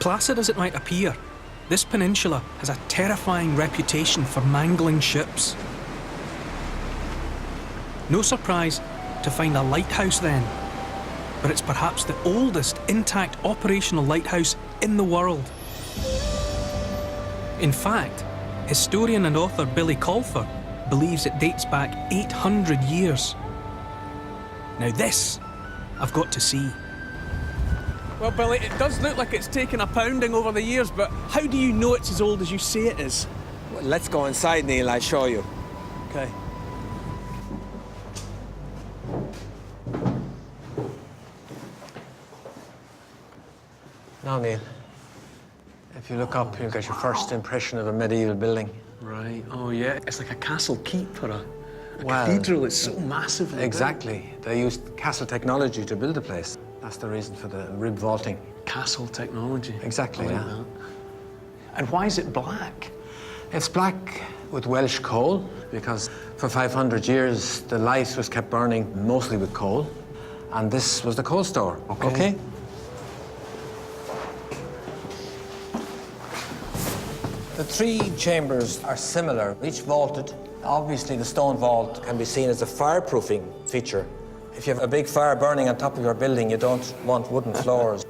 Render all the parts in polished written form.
Placid as it might appear, this peninsula has a terrifying reputation for mangling ships. No surprise to find a lighthouse then, but it's perhaps the oldest intact operational lighthouse in the world. In fact, historian and author Billy Colfer believes it dates back 800 years. Now this, I've got to see. Well, Billy, it does look like it's taken a pounding over the years, but how do you know it's as old as you say it is? Well, let's go inside, Neil, I'll show you. Okay. Now, Neil, if you look up, you'll get your first impression of a medieval building. Right, oh yeah, it's like a castle keep or a Well, cathedral. It's so massive. Exactly. They used castle technology to build the place. That's the reason for the rib vaulting. Castle technology. Exactly, I like yeah. that. And why is it black? It's black with Welsh coal because for 500 years the light was kept burning mostly with coal, and this was the coal store. Okay? The three chambers are similar, each vaulted. Obviously, the stone vault can be seen as a fireproofing feature. If you have a big fire burning on top of your building, you don't want wooden floors.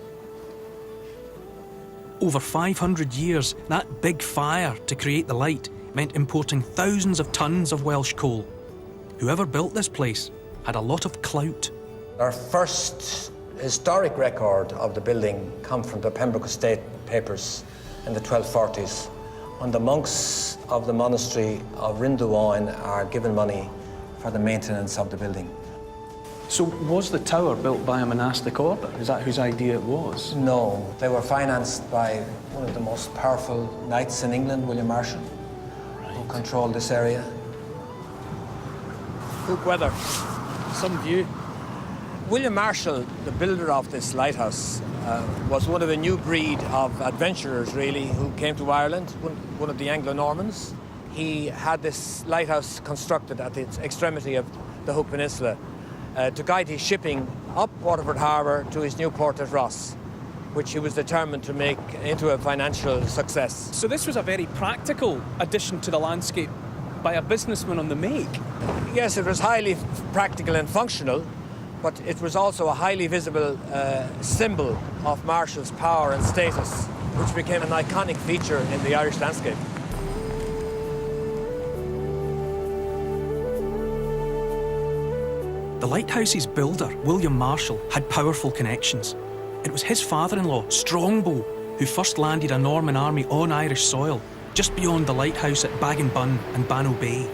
Over 500 years, that big fire to create the light meant importing thousands of tons of Welsh coal. Whoever built this place had a lot of clout. Our first historic record of the building comes from the Pembroke Estate papers in the 1240s, when the monks of the monastery of Rinduáin are given money for the maintenance of the building. So was the tower built by a monastic order? Is that whose idea it was? No, they were financed by one of the most powerful knights in England, William Marshall, who controlled this area. Good weather, some view. William Marshall, the builder of this lighthouse, was one of a new breed of adventurers, really, who came to Ireland, one of the Anglo-Normans. He had this lighthouse constructed at the extremity of the Hook Peninsula to guide his shipping up Waterford Harbour to his new port at Ross, which he was determined to make into a financial success. So this was a very practical addition to the landscape by a businessman on the make. Yes, it was highly practical and functional, but it was also a highly visible symbol of Marshall's power and status, which became an iconic feature in the Irish landscape. The lighthouse's builder, William Marshall, had powerful connections. It was his father-in-law, Strongbow, who first landed a Norman army on Irish soil, just beyond the lighthouse at Bag-and-Bun and Banno Bay.